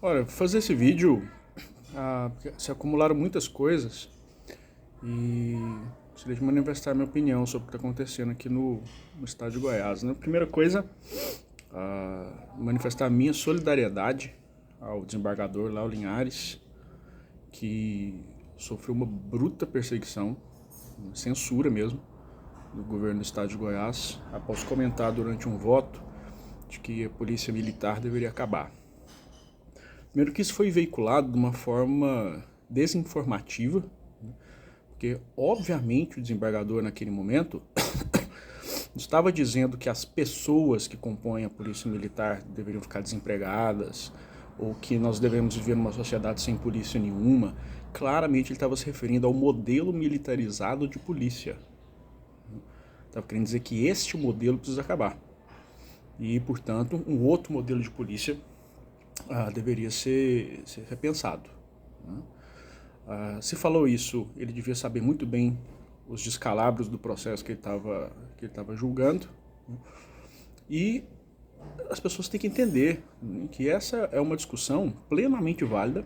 Olha, fazer esse vídeo, se acumularam muitas coisas e gostaria de manifestar minha opinião sobre o que está acontecendo aqui no estado de Goiás, né? Primeira coisa, manifestar a minha solidariedade ao desembargador Léo Linhares, que sofreu uma bruta perseguição, uma censura mesmo, do governo do estado de Goiás, após comentar durante um voto de que a polícia militar deveria acabar. Primeiro que isso foi veiculado de uma forma desinformativa, porque obviamente o desembargador naquele momento estava dizendo que as pessoas que compõem a polícia militar deveriam ficar desempregadas, ou que nós devemos viver numa sociedade sem polícia nenhuma. Claramente ele estava se referindo ao modelo militarizado de polícia. Estava querendo dizer que este modelo precisa acabar. E, portanto, um outro modelo de polícia deveria ser repensado. Se falou isso, ele devia saber muito bem os descalabros do processo que ele estava julgando. E as pessoas têm que entender que essa é uma discussão plenamente válida.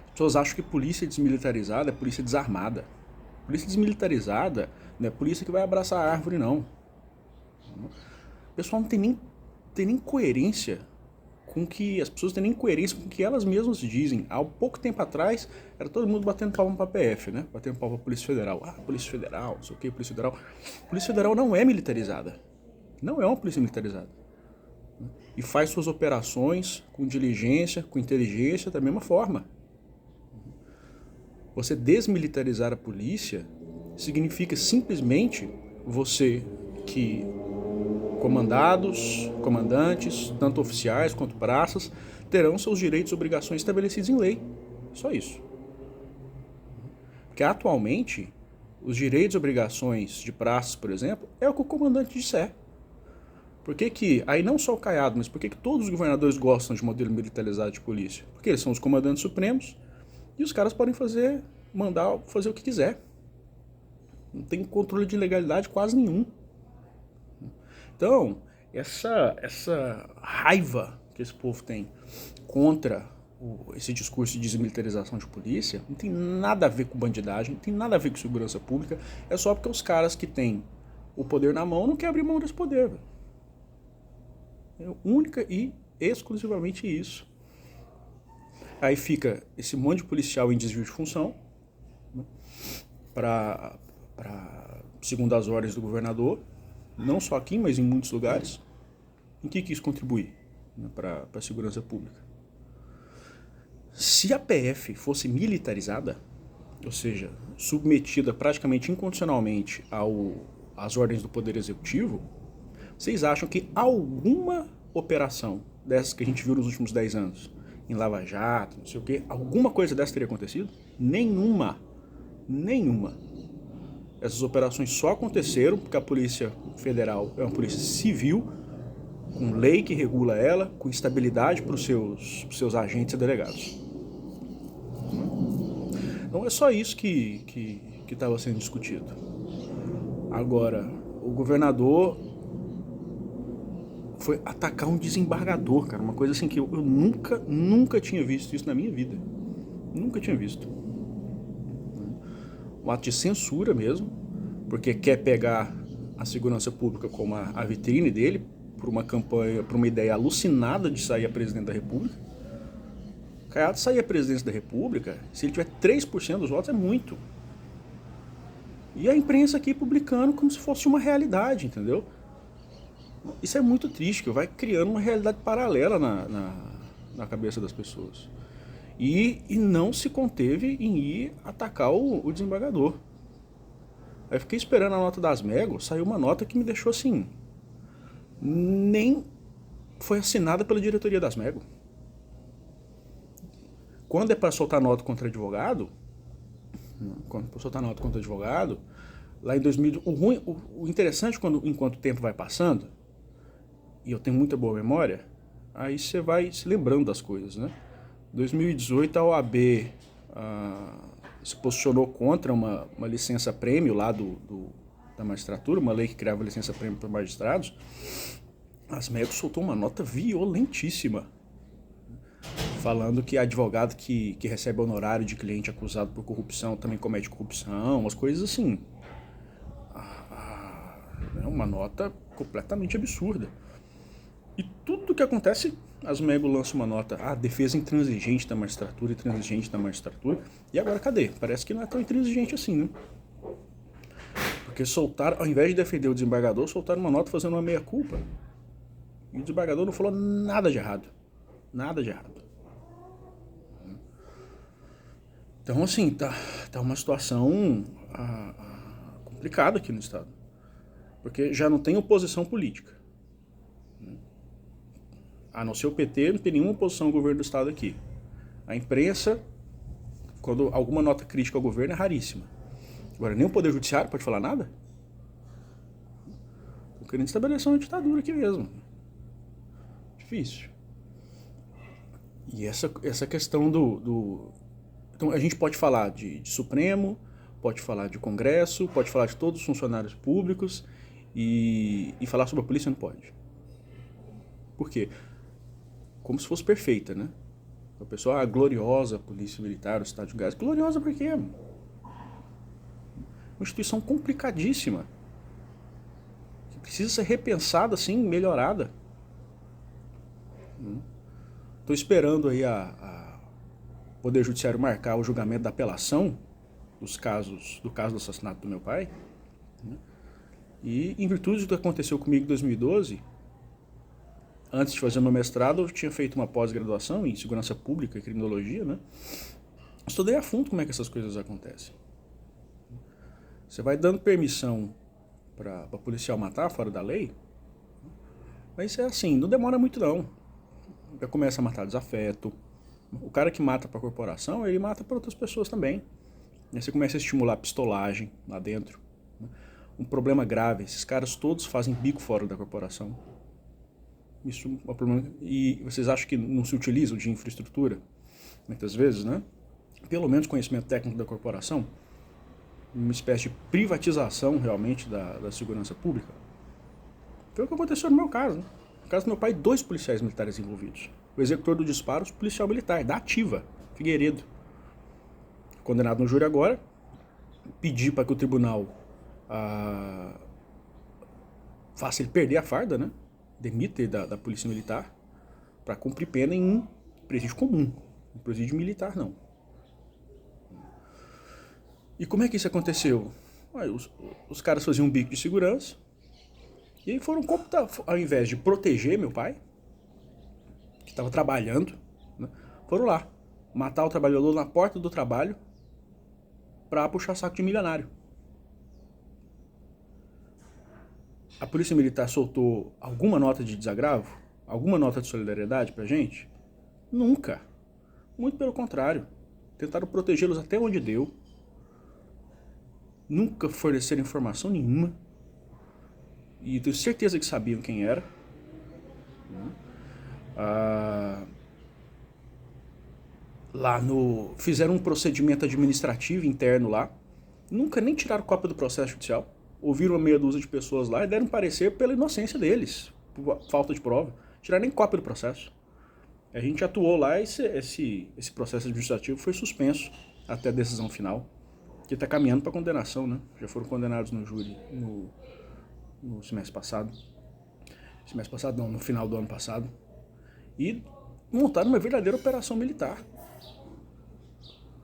As pessoas acham que polícia desmilitarizada é polícia desarmada. Polícia desmilitarizada não é polícia que vai abraçar a árvore, não. O pessoal não tem nem coerência com que as pessoas têm nem coerência com o que elas mesmas dizem. Há pouco tempo atrás, era todo mundo batendo palma para a PF, né? Batendo palma para a Polícia Federal. Polícia Federal, não sei o que, Polícia Federal. Polícia Federal não é militarizada. Não é uma polícia militarizada. E faz suas operações com diligência, com inteligência, da mesma forma. Você desmilitarizar a polícia significa simplesmente você que comandantes, tanto oficiais quanto praças, terão seus direitos e obrigações estabelecidos em lei. Só isso. Porque atualmente, os direitos e obrigações de praças, por exemplo, é o que o comandante disser. Por que aí não só o Caiado, mas por que todos os governadores gostam de modelo militarizado de polícia? Porque eles são os comandantes supremos e os caras podem mandar fazer o que quiser. Não tem controle de legalidade quase nenhum. Então, essa raiva que esse povo tem contra esse discurso de desmilitarização de polícia não tem nada a ver com bandidagem, não tem nada a ver com segurança pública, é só porque os caras que têm o poder na mão não querem abrir mão desse poder. É única e exclusivamente isso. Aí fica esse monte de policial em desvio de função, né, segundo as ordens do governador, não só aqui, mas em muitos lugares. Em que isso contribui, né, para a segurança pública? Se a PF fosse militarizada, ou seja, submetida praticamente incondicionalmente às ordens do Poder Executivo, vocês acham que alguma operação dessas que a gente viu nos últimos 10 anos, em Lava Jato, não sei o quê, alguma coisa dessa teria acontecido? Nenhuma. Nenhuma. Essas operações só aconteceram porque a Polícia Federal é uma polícia civil, com lei que regula ela, com estabilidade para os seus agentes e delegados. Então é só isso que estava sendo discutido. Agora, o governador foi atacar um desembargador, cara, uma coisa assim que eu nunca tinha visto isso na minha vida. Nunca tinha visto. Um ato de censura mesmo, porque quer pegar a segurança pública como a vitrine dele, por uma campanha, por uma ideia alucinada de sair a presidente da República. Caiado sair a presidência da República, se ele tiver 3% dos votos, é muito. E a imprensa aqui publicando como se fosse uma realidade, entendeu? Isso é muito triste, que vai criando uma realidade paralela na cabeça das pessoas. E não se conteve em ir atacar o desembargador. Aí fiquei esperando a nota das Mego, saiu uma nota que me deixou assim... Nem foi assinada pela diretoria das Mego. Quando é para soltar nota contra advogado, lá em 2000, o interessante enquanto o tempo vai passando, e eu tenho muita boa memória, aí você vai se lembrando das coisas, né? Em 2018 a OAB se posicionou contra uma licença-prêmio lá da magistratura, uma lei que criava licença-prêmio para magistrados. As Mego soltou uma nota violentíssima. falando que advogado que recebe honorário de cliente acusado por corrupção também comete corrupção, umas coisas assim. É uma nota completamente absurda. E tudo que acontece, as Mego lançam uma nota, defesa intransigente da magistratura, e agora cadê? Parece que não é tão intransigente assim, né? Porque soltaram, ao invés de defender o desembargador, soltaram uma nota fazendo uma meia-culpa. E o desembargador não falou nada de errado. Nada de errado. Então, assim, tá uma situação complicada aqui no Estado. Porque já não tem oposição política. A não ser o PT, não tem nenhuma oposição ao governo do Estado aqui. A imprensa, quando alguma nota crítica ao governo, é raríssima. Agora, nem o Poder Judiciário pode falar nada? Estão querendo estabelecer uma ditadura aqui mesmo. Difícil. E essa questão Então, a gente pode falar de Supremo, pode falar de Congresso, pode falar de todos os funcionários públicos e falar sobre a polícia não pode. Por quê? Como se fosse perfeita, né? A pessoa, gloriosa polícia militar, o Estado de Goiás. Gloriosa por quê? Uma instituição complicadíssima. Que precisa ser repensada, assim, melhorada. Estou esperando aí o Poder Judiciário marcar o julgamento da apelação do caso do assassinato do meu pai. E em virtude do que aconteceu comigo em 2012... Antes de fazer meu mestrado, eu tinha feito uma pós-graduação em segurança pública e criminologia, né? Estudei a fundo como é que essas coisas acontecem. Você vai dando permissão para policial matar fora da lei, mas é assim, não demora muito não. Já começa a matar desafeto. O cara que mata para corporação, ele mata para outras pessoas também. Aí você começa a estimular a pistolagem lá dentro. Um problema grave, esses caras todos fazem bico fora da corporação. Isso é um problema. E vocês acham que não se utilizam de infraestrutura? Muitas vezes, né? Pelo menos conhecimento técnico da corporação. Uma espécie de privatização, realmente, da segurança pública. Foi o que aconteceu no meu caso. Né? No caso do meu pai, 2 policiais militares envolvidos. O executor do disparo, o policial militar, da ativa, Figueiredo. Condenado no júri agora. Pedir para que o tribunal faça ele perder a farda, né? Demita da polícia militar para cumprir pena em um presídio comum, um presídio militar não. E como é que isso aconteceu? Os caras faziam um bico de segurança e aí foram computar, ao invés de proteger meu pai, que estava trabalhando, né, foram lá matar o trabalhador na porta do trabalho para puxar saco de milionário. A polícia militar soltou alguma nota de desagravo? Alguma nota de solidariedade pra gente? Nunca. Muito pelo contrário. Tentaram protegê-los até onde deu. Nunca forneceram informação nenhuma. E tenho certeza que sabiam quem era. Fizeram um procedimento administrativo interno lá. Nunca nem tiraram cópia do processo judicial. Ouviram uma meia dúzia de pessoas lá e deram parecer pela inocência deles, por falta de prova. Tiraram nem cópia do processo. A gente atuou lá e esse processo administrativo foi suspenso até a decisão final, que está caminhando para condenação, né? Já foram condenados no júri no semestre passado. Semestre passado não, no final do ano passado. E montaram uma verdadeira operação militar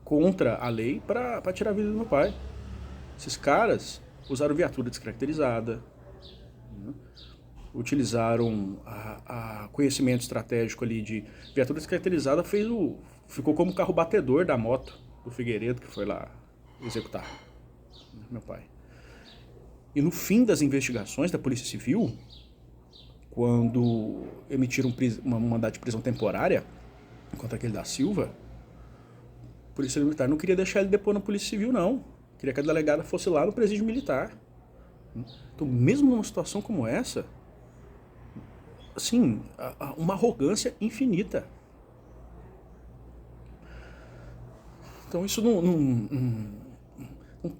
contra a lei para tirar a vida do meu pai. Esses caras usaram viatura descaracterizada, né? Utilizaram conhecimento estratégico ali de viatura descaracterizada, ficou como carro batedor da moto do Figueiredo que foi lá executar meu pai. E no fim das investigações da Polícia Civil, quando emitiram uma mandado de prisão temporária contra aquele da Silva, a Polícia Militar não queria deixar ele depor na Polícia Civil, não. Queria que a delegada fosse lá no presídio militar. Então, mesmo numa situação como essa, assim, uma arrogância infinita. Então, isso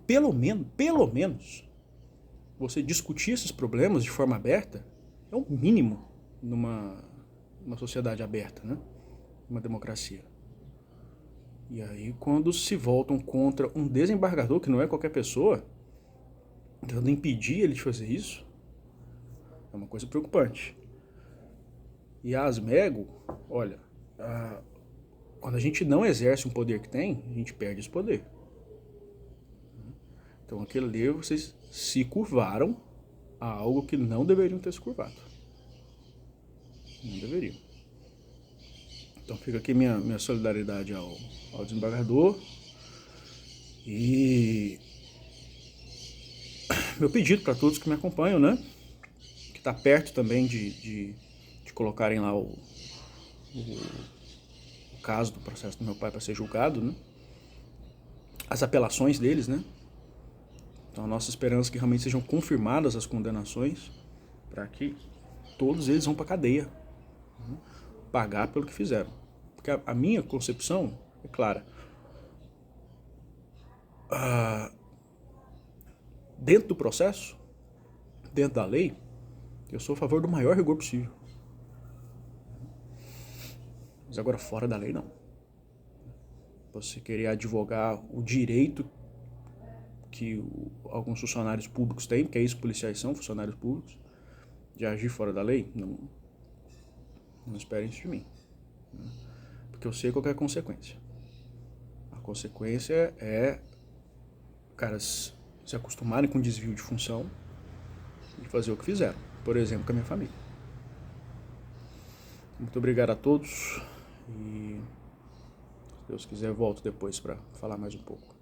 pelo menos, você discutir esses problemas de forma aberta é o mínimo numa sociedade aberta, né? uma democracia. E aí, quando se voltam contra um desembargador, que não é qualquer pessoa, tentando impedir ele de fazer isso, é uma coisa preocupante. E a Asmego, olha, quando a gente não exerce um poder que tem, a gente perde esse poder. Então, aquele ali, vocês se curvaram a algo que não deveriam ter se curvado. Não deveriam. Então, fica aqui minha solidariedade ao desembargador. E meu pedido para todos que me acompanham, né? Que está perto também de colocarem lá o caso do processo do meu pai para ser julgado, né? As apelações deles, né? Então a nossa esperança é que realmente sejam confirmadas as condenações para que todos eles vão para cadeia, né? Pagar pelo que fizeram. Porque a minha concepção é clara. Dentro do processo, dentro da lei, eu sou a favor do maior rigor possível. Mas agora fora da lei não. Você querer advogar o direito que alguns funcionários públicos têm, porque é isso que policiais são, funcionários públicos, de agir fora da lei, não esperem isso de mim. Porque eu sei qual é a consequência. A consequência é caras se acostumarem com desvio de função e fazer o que fizeram. Por exemplo, com a minha família. Muito obrigado a todos e se Deus quiser eu volto depois para falar mais um pouco.